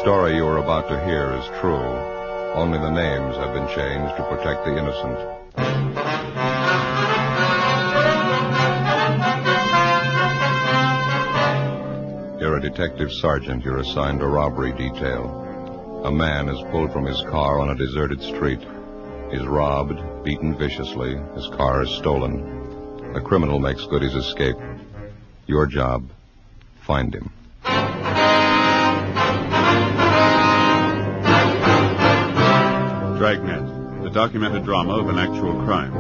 story you are about to hear is true. Only the names have been changed to protect the innocent. You're a detective sergeant. You're assigned a robbery detail. A man is pulled from his car on a deserted street. He's robbed, beaten viciously. His car is stolen. The criminal makes good his escape. Your job, find him. Dragnet, the documented drama of an actual crime.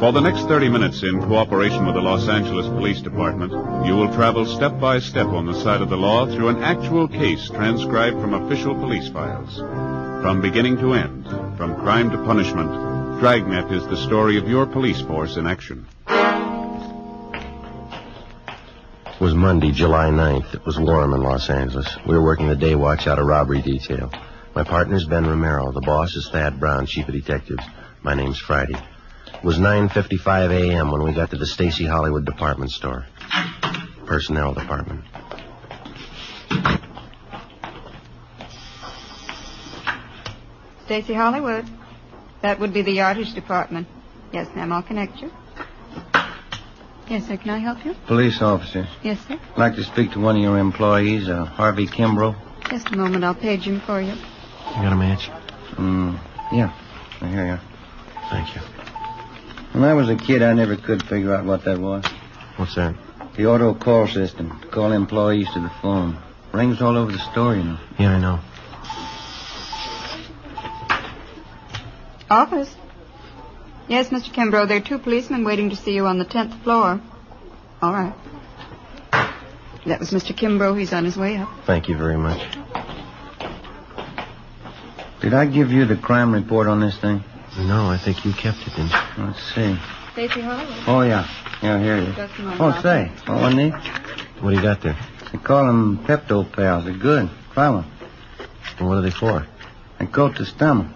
For the next 30 minutes, in cooperation with the Los Angeles Police Department, you will travel step by step on the side of the law through an actual case transcribed from official police files. From beginning to end, from crime to punishment, Dragnet is the story of your police force in action. It was Monday, July 9th. It was warm in Los Angeles. We were working the day watch out of robbery detail. My partner's Ben Romero. The boss is Thad Brown, chief of detectives. My name's Friday. It was 9:55 a.m. when we got to the Stacy Hollywood department store. Personnel department. Stacy Hollywood. That would be the yardage department. Yes, ma'am, I'll connect you. Yes, sir, can I help you? Police officer. Yes, sir. I'd like to speak to one of your employees, Harvey Kimbrough. Just a moment, I'll page him for you. You got a match? Yeah. Here you are. Thank you. When I was a kid, I never could figure out what that was. What's that? The auto call system. To call employees to the phone. Rings all over the store, you know. Yeah, I know. Office? Yes, Mr. Kimbrough, there are 2 policemen waiting to see you on the 10th floor. All right. That was Mr. Kimbrough. He's on his way up. Thank you very much. Did I give you the crime report on this thing? No, I think you kept it, didn't you? Let's see. Stacy Hollywood. Oh, yeah. Yeah, here it is. Just a moment. Oh, say. Oh, wasn't he? What do you got there? They call them Pepto Pals. They're good. Try one. Well, what are they for? They coat the stomach.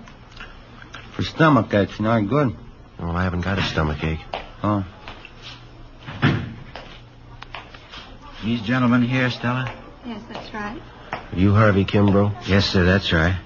For stomach aches, you know, they're good. Well, I haven't got a stomachache. Oh. These gentlemen here, Stella? Yes, that's right. Are you Harvey Kimbrough? Yes, sir, that's right.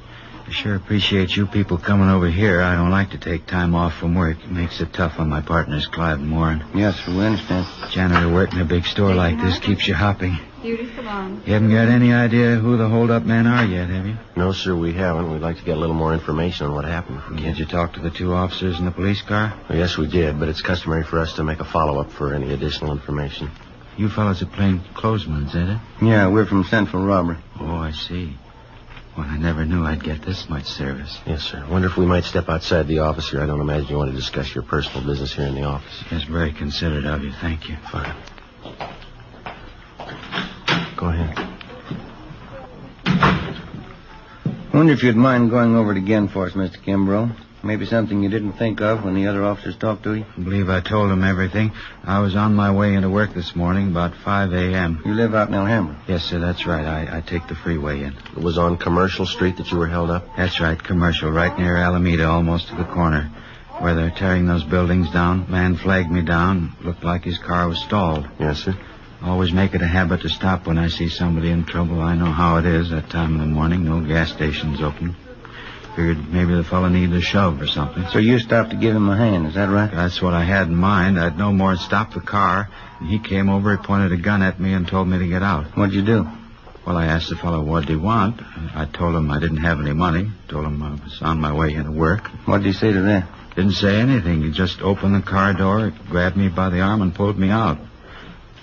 I sure appreciate you people coming over here. I don't like to take time off from work. It makes it tough on my partners, Clive and Warren. Yes, sir, we understand. Janitor work in a big store like this keeps you hopping. Beauty salon. You haven't got any idea who the hold-up men are yet, have you? No, sir, we haven't. We'd like to get a little more information on what happened. Did you talk to the 2 officers in the police car? Well, yes, we did, but it's customary for us to make a follow-up for any additional information. You fellas are plain clothesmen, is it? Yeah, we're from Central Robbery. Oh, I see. Well, I never knew I'd get this much service. Yes, sir. Wonder if we might step outside the office here. I don't imagine you want to discuss your personal business here in the office. That's very considerate of you. Thank you. Fine. Go ahead. Wonder if you'd mind going over it again for us, Mr. Kimbrough. Maybe something you didn't think of when the other officers talked to you. I believe I told them everything. I was on my way into work this morning about 5 a.m. You live out in Alhambra? Yes, sir, that's right. I take the freeway in. It was on Commercial Street that you were held up? That's right, Commercial, right near Alameda, almost to the corner. Where they're tearing those buildings down. Man flagged me down. Looked like his car was stalled. Yes, sir. Always make it a habit to stop when I see somebody in trouble. I know how it is that time of the morning. No gas stations open. Figured maybe the fellow needed a shove or something. So you stopped to give him a hand, is that right? That's what I had in mind. I'd no more stop the car. And he came over, he pointed a gun at me and told me to get out. What'd you do? Well, I asked the fellow what did he want. I told him I didn't have any money. Told him I was on my way into work. What'd he say to that? Didn't say anything. He just opened the car door, grabbed me by the arm, and pulled me out.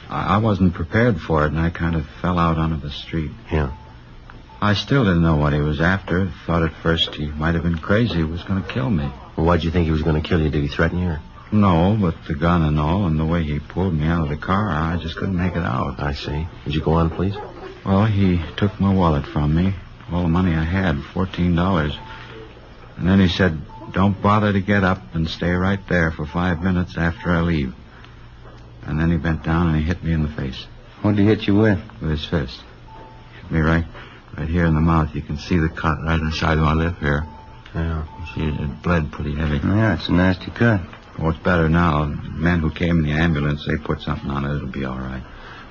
I wasn't prepared for it, and I kind of fell out onto the street. Yeah. I still didn't know what he was after. Thought at first he might have been crazy. He was going to kill me. Well, why'd you think he was going to kill you? Did he threaten you? Or? No, but the gun and all, and the way he pulled me out of the car, I just couldn't make it out. I see. Would you go on, please? Well, he took my wallet from me. All the money I had, $14. And then he said, don't bother to get up and stay right there for 5 minutes after I leave. And then he bent down and he hit me in the face. What'd he hit you with? With his fist. Hit me right here in the mouth. You can see the cut right inside my lip here. Yeah. You see, it bled pretty heavy. Yeah, it's a nasty cut. Oh, it's better now. The men who came in the ambulance, they put something on it. It'll be all right.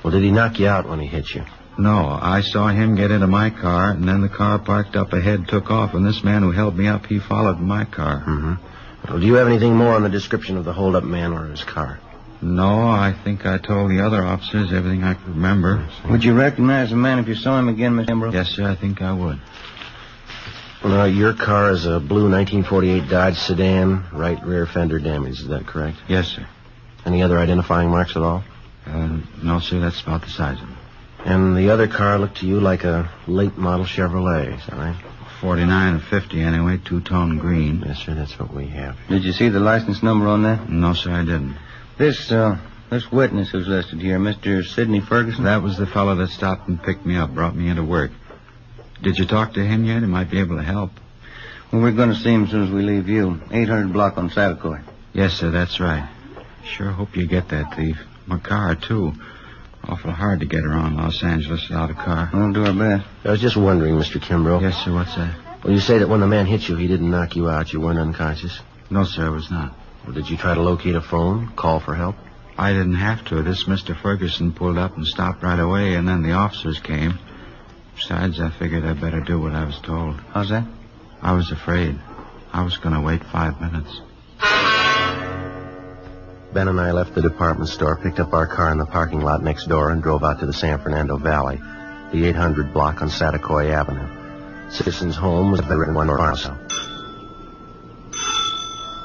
Well, did he knock you out when he hit you? No, I saw him get into my car, and then the car parked up ahead took off, and this man who held me up, he followed my car. Mm-hmm. Well, do you have anything more on the description of the hold-up man or his car? No, I think I told the other officers everything I could remember. Would you recognize the man if you saw him again, Mr. Kimbrough? Yes, sir, I think I would. Well, your car is a blue 1948 Dodge sedan, right rear fender damage. Is that correct? Yes, sir. Any other identifying marks at all? No, sir, that's about the size of it. And the other car looked to you like a late model Chevrolet, is that right? 49 or 50 anyway, two-tone green. Yes, sir, that's what we have. Did you see the license number on that? No, sir, I didn't. This witness who's listed here, Mr. Sidney Ferguson? That was the fellow that stopped and picked me up, brought me into work. Did you talk to him yet? He might be able to help. Well, we're going to see him as soon as we leave you. 800 block on Satakoy. Yes, sir, that's right. Sure hope you get that thief. My car, too. Awful hard to get around Los Angeles without a car. We'll do our best. I was just wondering, Mr. Kimbrough. Yes, sir, what's that? Well, you say that when the man hit you, he didn't knock you out. You weren't unconscious? No, sir, I was not. Well, did you try to locate a phone, call for help? I didn't have to. This Mr. Ferguson pulled up and stopped right away, and then the officers came. Besides, I figured I'd better do what I was told. How's that? I was afraid. I was going to wait 5 minutes. Ben and I left the department store, picked up our car in the parking lot next door, and drove out to the San Fernando Valley, the 800 block on Satakoy Avenue. Citizen's home was better than one farmhouse.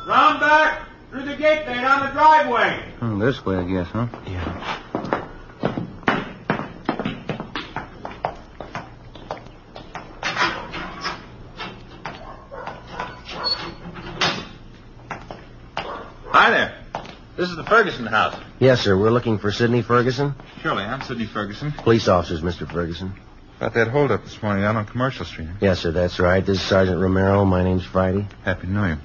Round back! Through the gate there, down the driveway. This way, I guess, huh? Yeah. Hi there. This is the Ferguson house. Yes, sir. We're looking for Sidney Ferguson. Surely, I'm Sidney Ferguson. Police officers, Mr. Ferguson. About that holdup this morning out on Commercial Street. Yes, sir, that's right. This is Sergeant Romero. My name's Friday. Happy New Year.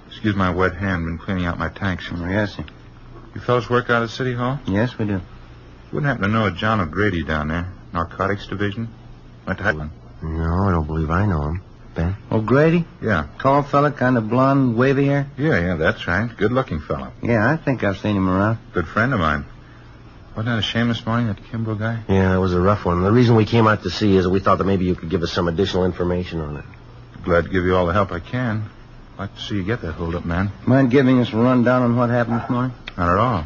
Excuse my wet hand. Been cleaning out my tanks. Yes, sir. You fellas work out at City Hall? Yes, we do. Wouldn't happen to know a John O'Grady down there. Narcotics Division. Went to Highland. No, I don't believe I know him. Ben? O'Grady? Yeah. Tall fella, kind of blonde, wavy hair? Yeah, that's right. Good-looking fellow. Yeah, I think I've seen him around. Good friend of mine. Wasn't that a shame this morning, that Kimbrough guy? Yeah, it was a rough one. The reason we came out to see is that we thought that maybe you could give us some additional information on it. Glad to give you all the help I can. I'd like to see you get that holdup, man. Mind giving us a rundown on what happened this morning? Not at all.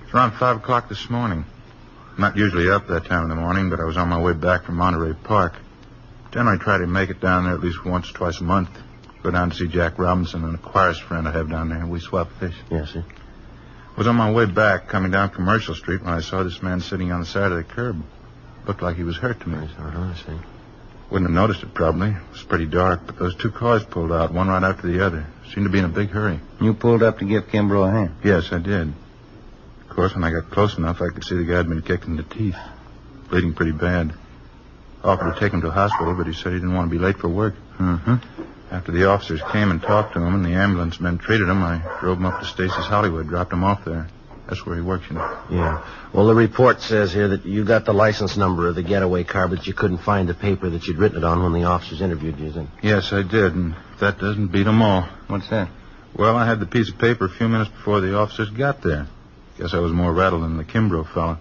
It's around 5 o'clock this morning. I'm not usually up that time in the morning, but I was on my way back from Monterey Park. Generally try to make it down there at least once or twice a month. Go down to see Jack Robinson, an Aquarius friend I have down there. We swap fish. Yes, sir. I was on my way back, coming down Commercial Street, when I saw this man sitting on the side of the curb. Looked like he was hurt to me. I see. Wouldn't have noticed it, probably. It was pretty dark, but those two cars pulled out, one right after the other. Seemed to be in a big hurry. You pulled up to give Kimbrough a hand? Yes, I did. Of course, when I got close enough, I could see the guy had been kicked in the teeth. Bleeding pretty bad. Offered to take him to the hospital, but he said he didn't want to be late for work. Mm-hmm. After the officers came and talked to him and the ambulance men treated him, I drove him up to Stacy's Hollywood, dropped him off there. That's where he works, you know. Yeah. Well, the report says here that you got the license number of the getaway car, but you couldn't find the paper that you'd written it on when the officers interviewed you, then? Yes, I did, and that doesn't beat them all. What's that? Well, I had the piece of paper a few minutes before the officers got there. Guess I was more rattled than the Kimbrough fella.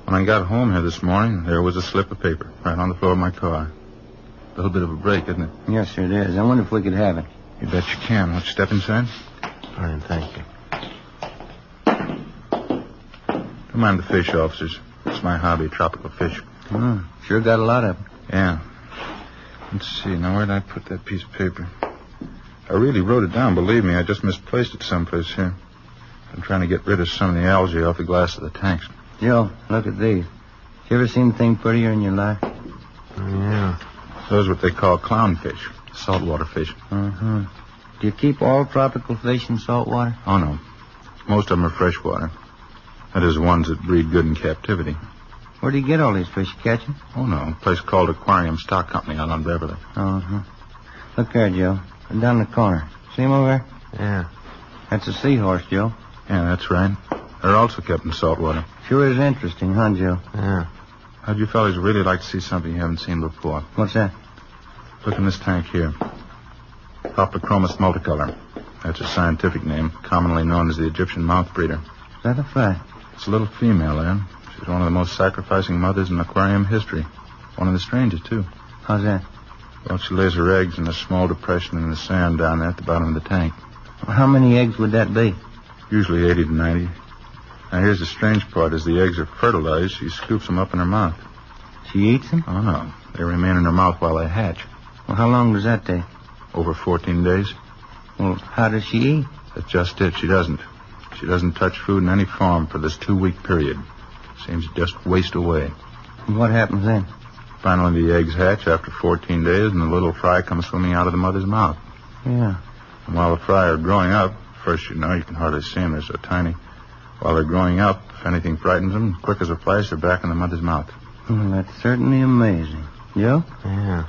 When I got home here this morning, there was a slip of paper right on the floor of my car. A little bit of a break, isn't it? Yes, sir, it is. I wonder if we could have it. You bet you can. Want to step inside? Fine, thank you. Don't mind the fish, officers. It's my hobby, tropical fish. Sure got a lot of them. Yeah. Let's see. Now, where did I put that piece of paper? I really wrote it down, believe me. I just misplaced it someplace here. I'm trying to get rid of some of the algae off the glass of the tanks. Joe, look at these. You ever seen anything prettier in your life? Yeah. Those are what they call clownfish, saltwater fish. Mm-hmm. Do you keep all tropical fish in salt water? Oh, no. Most of them are freshwater. That is, ones that breed good in captivity. Where do you get all these fish? You catch them? Oh, no. A place called Aquarium Stock Company out on Beverly. Uh-huh. Look there, Joe. Down the corner. See him over there? Yeah. That's a seahorse, Joe. Yeah, that's right. They're also kept in saltwater. Sure is interesting, huh, Joe? Yeah. How'd you fellas really like to see something you haven't seen before? What's that? Look in this tank here. Hoplochromos multicolor. That's a scientific name, commonly known as the Egyptian mouth breeder. Is that a fact? It's a little female there. She's one of the most sacrificing mothers in aquarium history. One of the strangest, too. How's that? Well, she lays her eggs in a small depression in the sand down there at the bottom of the tank. Well, how many eggs would that be? Usually 80 to 90. Now, here's the strange part. As the eggs are fertilized, she scoops them up in her mouth. She eats them? Oh, no. They remain in her mouth while they hatch. Well, how long does that take? Over 14 days. Well, how does she eat? That's just it. She doesn't. She doesn't touch food in any form for this 2-week period. Seems to just waste away. What happens then? Finally, the eggs hatch after 14 days, and the little fry comes swimming out of the mother's mouth. Yeah. And while the fry are growing up, first, you can hardly see them. They're so tiny. While they're growing up, if anything frightens them, quick as a flash, they're back in the mother's mouth. Well, that's certainly amazing. Joe? Yeah.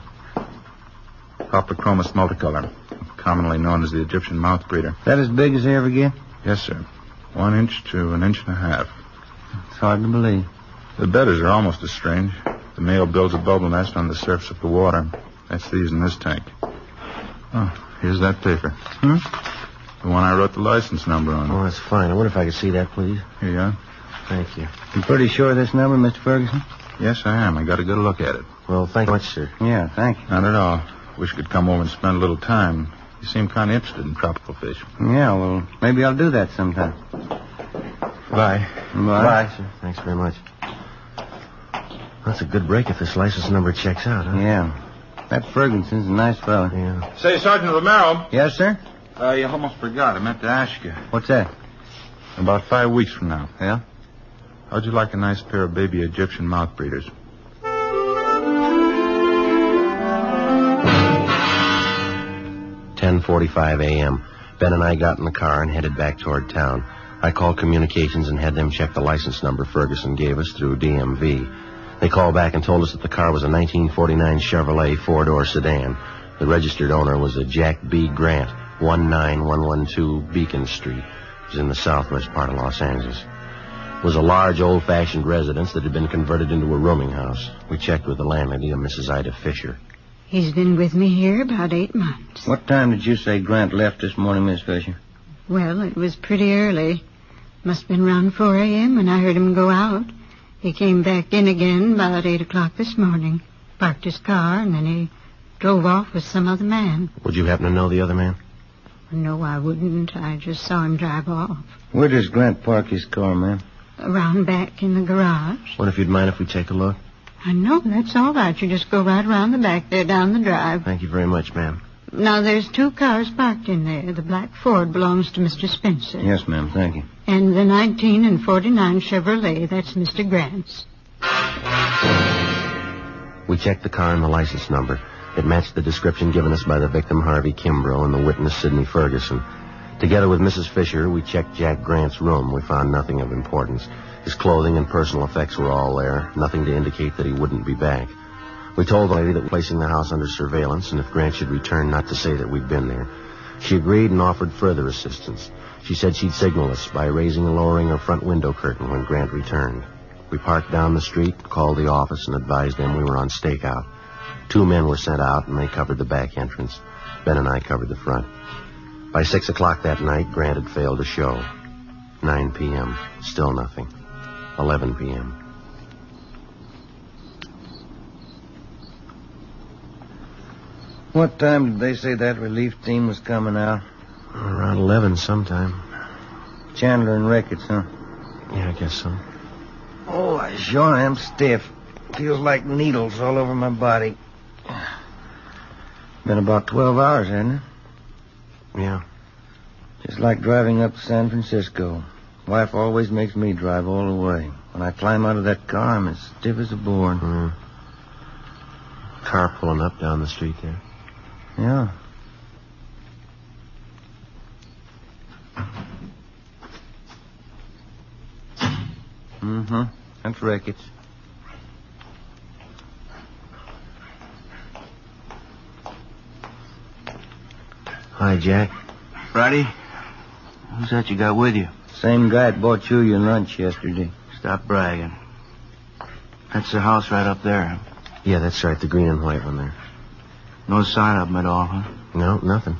Optochromis multicolor, commonly known as the Egyptian mouth breeder. That as big as they ever get? Yes, sir. 1 inch to 1.5 inches. It's hard to believe. The bedders are almost as strange. The male builds a bubble nest on the surface of the water. That's these in this tank. Oh, here's that paper. The one I wrote the license number on. Oh, that's fine. I wonder if I could see that, please. Here you are. Thank you. You pretty sure of this number, Mr. Ferguson? Yes, I am. I got a good look at it. Well, thank you much, sir. Yeah, thank you. Not at all. Wish you could come over and spend a little time. You seem kind of interested in tropical fish. Yeah, well, maybe I'll do that sometime. Bye. Bye. Sir. Thanks very much. That's a good break if this license number checks out, huh? Yeah. That Ferguson's a nice fella. Yeah. Say, Sergeant Romero. Yes, sir? You almost forgot. I meant to ask you. What's that? About 5 weeks from now. Yeah? How'd you like a nice pair of baby Egyptian mouth breeders? "10:45 a.m. Ben and I got in the car and headed back toward town. I called communications and had them check the license number Ferguson gave us through DMV. They called back and told us that the car was a 1949 Chevrolet 4-door sedan. The registered owner was a Jack B. Grant, 19112 Beacon Street. It was in the southwest part of Los Angeles. It was a large, old-fashioned residence that had been converted into a rooming house. We checked with the landlady, a Mrs. Ida Fisher. He's been with me here about 8 months. What time did you say Grant left this morning, Miss Fisher? Well, it was pretty early. Must have been around 4 a.m. when I heard him go out. He came back in again about 8 o'clock this morning. Parked his car, and then he drove off with some other man. Would you happen to know the other man? No, I wouldn't. I just saw him drive off. Where does Grant park his car, ma'am? Around back in the garage. Wonder if you'd mind if we take a look? I know, that's all right. You just go right around the back there down the drive. Thank you very much, ma'am. Now, there's 2 cars parked in there. The black Ford belongs to Mr. Spencer. Yes, ma'am, thank you. And the 19 and 49 Chevrolet, that's Mr. Grant's. We checked the car and the license number. It matched the description given us by the victim, Harvey Kimbrough, and the witness, Sidney Ferguson. Together with Mrs. Fisher, we checked Jack Grant's room. We found nothing of importance. His clothing and personal effects were all there, nothing to indicate that he wouldn't be back. We told the lady that we're placing the house under surveillance, and if Grant should return, not to say that we'd been there. She agreed and offered further assistance. She said she'd signal us by raising and lowering her front window curtain when Grant returned. We parked down the street, called the office, and advised them we were on stakeout. 2 men were sent out, and they covered the back entrance. Ben and I covered the front. By 6 o'clock that night, Grant had failed to show. 9 p.m., still nothing. 11 p.m. What time did they say that relief team was coming out? Around 11 sometime. Chandler and Ricketts, huh? Yeah, I guess so. Oh, I sure am stiff. Feels like needles all over my body. Been about 12 hours, hasn't it? Yeah. Just like driving up to San Francisco. Wife always makes me drive all the way. When I climb out of that car, I'm as stiff as a board. Car pulling up down the street there. Yeah. Mm-hmm. That's Ricketts. Hi, Jack. Friday? Who's that you got with you? Same guy that bought you your lunch yesterday. Stop bragging. That's the house right up there. Yeah, that's right, the green and white one there. No sign of them at all, huh? No, nothing.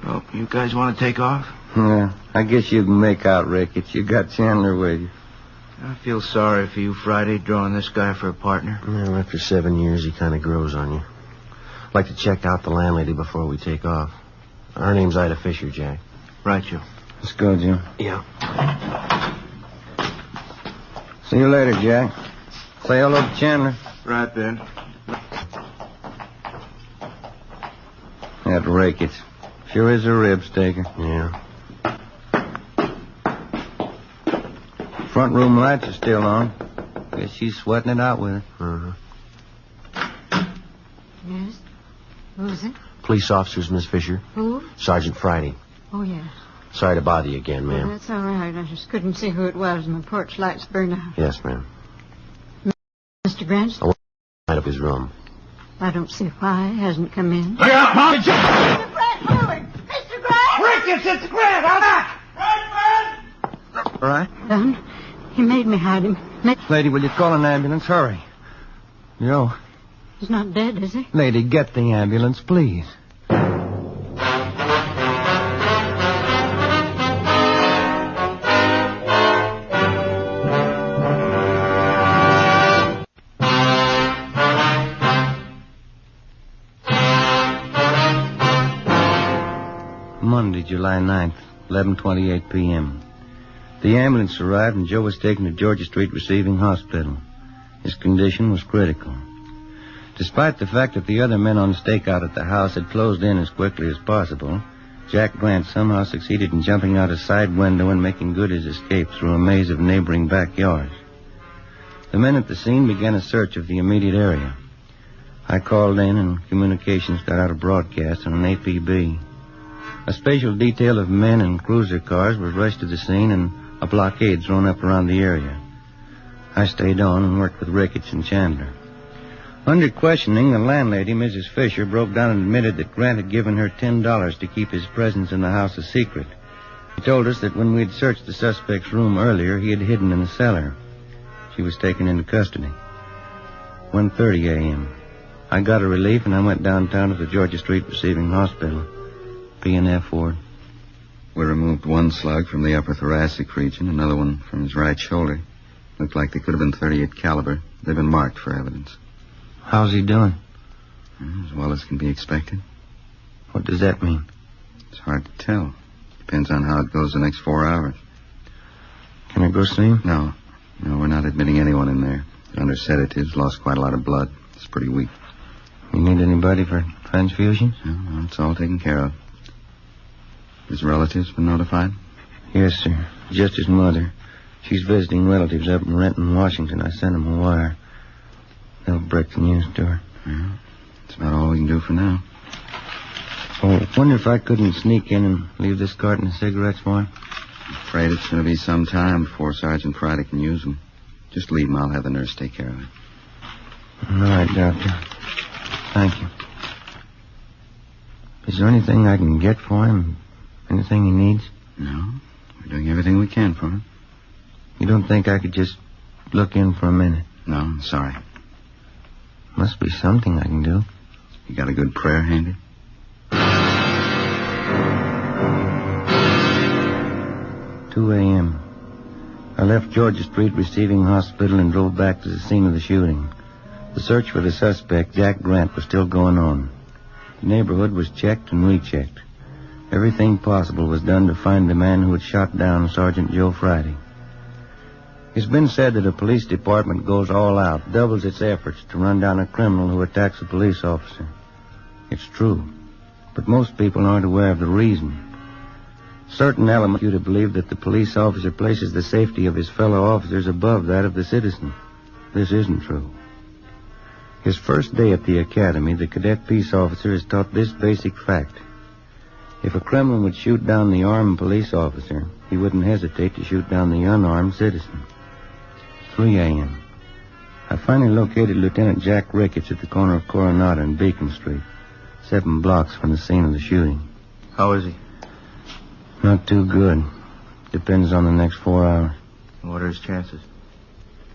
Well, you guys want to take off? Yeah, I guess you can make out Ricketts. You got Chandler with you. I feel sorry for you, Friday, drawing this guy for a partner. Well, after 7 years, he kind of grows on you. I'd like to check out the landlady before we take off. Her name's Ida Fisher, Jack. Right, Joe. Let's go, Jim. Yeah. See you later, Jack. Say hello to Chandler. Right, Ben. That Ricketts. Sure is a rib staker. Yeah. Front room lights are still on. Guess she's sweating it out with it. Uh-huh. Yes? Who's it? Police officers, Miss Fisher. Who? Sergeant Friday. Oh, yes. Sorry to bother you again, Oh, ma'am. that's all right. I just couldn't see who it was. My porch lights burned out. Yes, ma'am. Mr. Grant? I went out of his room. I don't see why he hasn't come in. Look out, Mom! Mr. Grant, moving! Mr. Grant! Ricketts, it's Grant! Out back! All right? Done. He made me hide him. Lady, will you call an ambulance? Hurry. Joe. He's not dead, is he? Lady, get the ambulance, please. Monday, July 9th, 11:28 p.m. The ambulance arrived and Joe was taken to Georgia Street Receiving Hospital. His condition was critical. Despite the fact that the other men on stakeout at the house had closed in as quickly as possible, Jack Grant somehow succeeded in jumping out a side window and making good his escape through a maze of neighboring backyards. The men at the scene began a search of the immediate area. I called in and communications got out a broadcast on an APB. A special detail of men and cruiser cars was rushed to the scene and a blockade thrown up around the area. I stayed on and worked with Ricketts and Chandler. Under questioning, the landlady, Mrs. Fisher, broke down and admitted that Grant had given her $10 to keep his presence in the house a secret. He told us that when we had searched the suspect's room earlier, he had hidden in the cellar. She was taken into custody. 1:30 a.m. I got a relief and I went downtown to the Georgia Street Receiving Hospital. P&F ward. We removed one slug from the upper thoracic region, another one from his right shoulder. Looked like they could have been .38 caliber. They've been marked for evidence. How's he doing? As well as can be expected. What does that mean? It's hard to tell. Depends on how it goes the next 4 hours. Can I go see him? No, we're not admitting anyone in there. They're under sedatives, lost quite a lot of blood. It's pretty weak. You need anybody for transfusions? No, it's all taken care of. His relatives been notified? Yes, sir. Just his mother. She's visiting relatives up in Renton, Washington. I sent them a wire. They'll break the news to her. Yeah, that's about all we can do for now. Oh, I wonder if I couldn't sneak in and leave this carton of cigarettes for him. I'm afraid it's going to be some time before Sergeant Friday can use them. Just leave them. I'll have the nurse take care of it. All right, Doctor. Thank you. Is there anything I can get for him? Anything he needs? No. We're doing everything we can for him. You don't think I could just look in for a minute? No, I'm sorry. Must be something I can do. You got a good prayer handy? 2 a.m. I left Georgia Street Receiving Hospital and drove back to the scene of the shooting. The search for the suspect, Jack Grant, was still going on. The neighborhood was checked and rechecked. Everything possible was done to find the man who had shot down Sergeant Joe Friday. It's been said that a police department goes all out, doubles its efforts to run down a criminal who attacks a police officer. It's true, but most people aren't aware of the reason. Certain elements you to believe that the police officer places the safety of his fellow officers above that of the citizen. This isn't true. His first day at the academy, the cadet peace officer is taught this basic fact. If a criminal would shoot down the armed police officer, he wouldn't hesitate to shoot down the unarmed citizen. 3 a.m. I finally located Lieutenant Jack Ricketts at the corner of Coronado and Beacon Street, 7 blocks from the scene of the shooting. How is he? Not too good. Depends on the next 4 hours. What are his chances?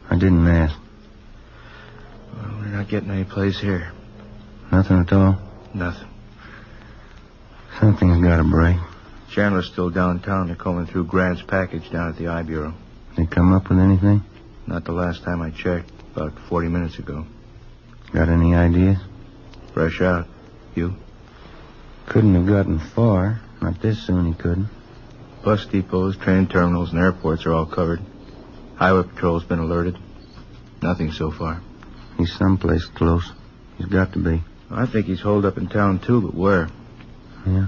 I didn't ask. Well, we're not getting any place here. Nothing at all? Nothing. Something's got to break. Chandler's still downtown. They're combing through Grant's package down at the I Bureau. They come up with anything? Not the last time I checked, about 40 minutes ago. Got any ideas? Fresh out. You? Couldn't have gotten far. Not this soon he couldn't. Bus depots, train terminals, and airports are all covered. Highway patrol's been alerted. Nothing so far. He's someplace close. He's got to be. I think he's holed up in town, too, but where? Yeah?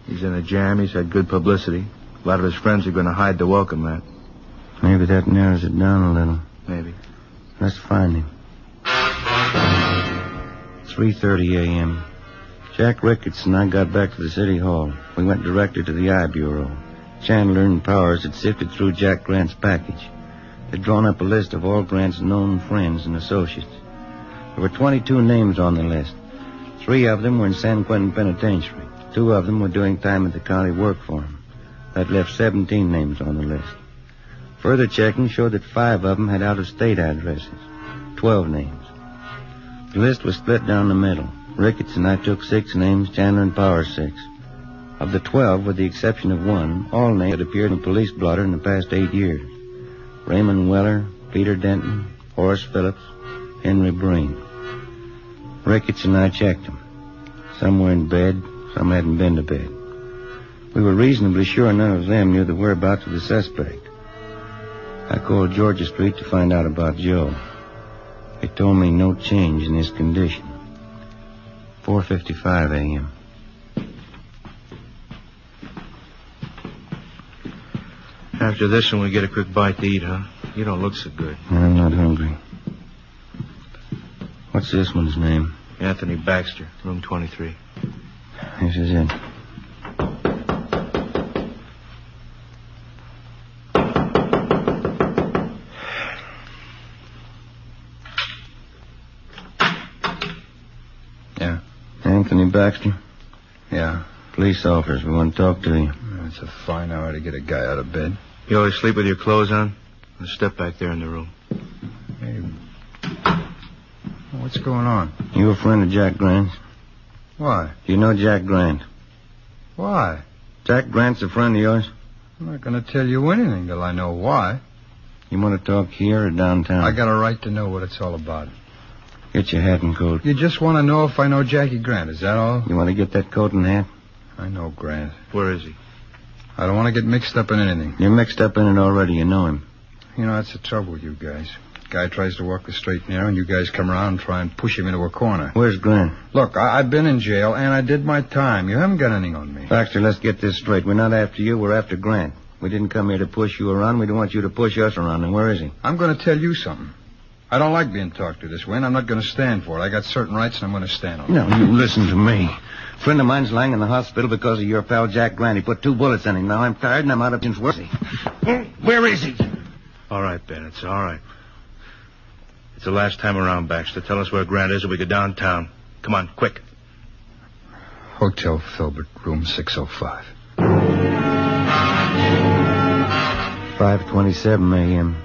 He's in a jam. He's had good publicity. A lot of his friends are going to hide to welcome that. Maybe that narrows it down a little. Maybe. Let's find him. 3:30 a.m. Jack Ricketts and I got back to the city hall. We went directly to the I Bureau. Chandler and Powers had sifted through Jack Grant's package. They'd drawn up a list of all Grant's known friends and associates. There were 22 names on the list. 3 of them were in San Quentin Penitentiary. 2 of them were doing time at the county work for him. That left 17 names on the list. Further checking showed that 5 of them had out-of-state addresses. 12 names. The list was split down the middle. Ricketts and I took 6 names, Chandler and Powers 6. Of the 12, with the exception of 1, all names had appeared in a police blotter in the past 8 years. Raymond Weller, Peter Denton, Horace Phillips, Henry Breen. Ricketts and I checked them. Some were in bed, some hadn't been to bed. We were reasonably sure none of them knew the whereabouts of the suspect. I called Georgia Street to find out about Joe. They told me no change in his condition. 4:55 a.m. After this one, we get a quick bite to eat, huh? You don't look so good. I'm not hungry. What's this one's name? Anthony Baxter, room 23. This is it. Yeah. Anthony Baxter? Yeah. Police officers, we want to talk to you. It's a fine hour to get a guy out of bed. You always sleep with your clothes on? Let's step back there in the room. Hey. What's going on? You a friend of Jack Grant's? Why? You know Jack Grant? Why? Jack Grant's a friend of yours? I'm not going to tell you anything till I know why. You want to talk here or downtown? I got a right to know what it's all about. Get your hat and coat. You just want to know if I know Jackie Grant, is that all? You want to get that coat and hat? I know Grant. Where is he? I don't want to get mixed up in anything. You're mixed up in it already. You know him. You know, that's the trouble with you guys. Guy tries to walk the straight and narrow, and you guys come around and try and push him into a corner. Where's Grant? Look, I've been in jail, and I did my time. You haven't got anything on me. Baxter, let's get this straight. We're not after you. We're after Grant. We didn't come here to push you around. We don't want you to push us around. And where is he? I'm going to tell you something. I don't like being talked to this way, and I'm not going to stand for it. I got certain rights, and I'm going to stand on them. No, you listen to me. A friend of mine's lying in the hospital because of your pal Jack Grant. He put 2 bullets in him. Now I'm tired, and I'm out of his work. Where is he? All right, Ben, it's all right. It's the last time around, Baxter. Tell us where Grant is or we go downtown. Come on, quick. Hotel Filbert, room 605. 5:27 a.m.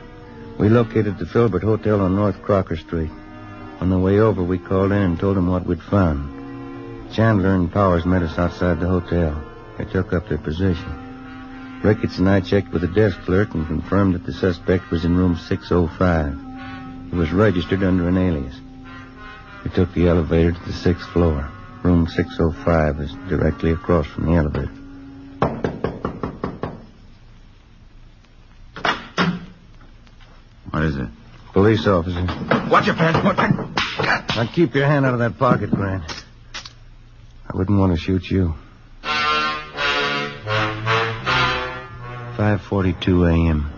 We located the Filbert Hotel on North Crocker Street. On the way over, we called in and told them what we'd found. Chandler and Powers met us outside the hotel. They took up their position. Ricketts and I checked with the desk clerk and confirmed that the suspect was in room 605. He was registered under an alias. We took the elevator to the 6th floor. Room 605 is directly across from the elevator. What is it? Police officer. Watch your pants. Now keep your hand out of that pocket, Grant. I wouldn't want to shoot you. 5:42 a.m.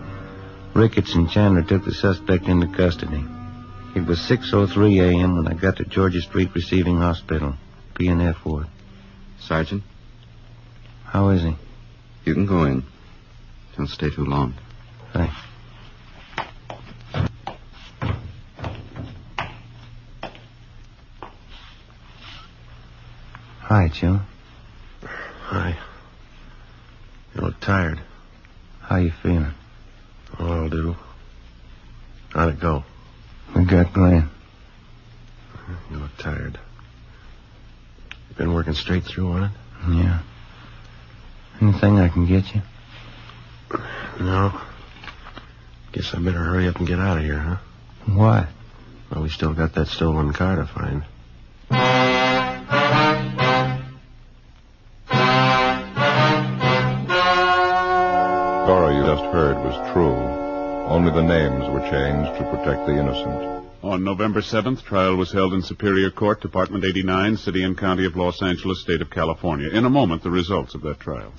Ricketts and Chandler took the suspect into custody. It was 6:03 a.m. when I got to Georgia Street Receiving Hospital, P&F ward. Sergeant, How is he? you can go in. Don't stay too long. Thanks. Hi, Joe. Hi. You look tired. How you feeling? Oh, I'll do. How'd it go? We got Grant. You look tired. You been working straight through on it? Yeah. Anything I can get you? No. Guess I better hurry up and get out of here, huh? Why? Well, we still got that stolen car to find. Story you just heard was true. Only the names were changed to protect the innocent. On November 7th, trial was held in Superior Court, Department 89, City and County of Los Angeles, State of California. In a moment, the results of that trial.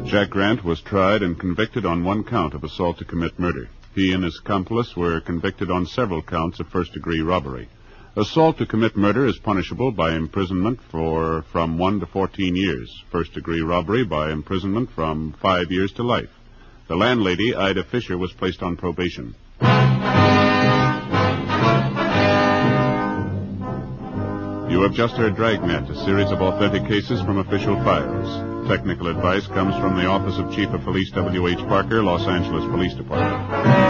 Jack Grant was tried and convicted on one count of assault to commit murder. He and his accomplice were convicted on several counts of first-degree robbery. Assault to commit murder is punishable by imprisonment from 1 to 14 years. First-degree robbery by imprisonment from 5 years to life. The landlady, Ida Fisher, was placed on probation. You have just heard Dragnet, a series of authentic cases from official files. Technical advice comes from the Office of Chief of Police W.H. Parker, Los Angeles Police Department.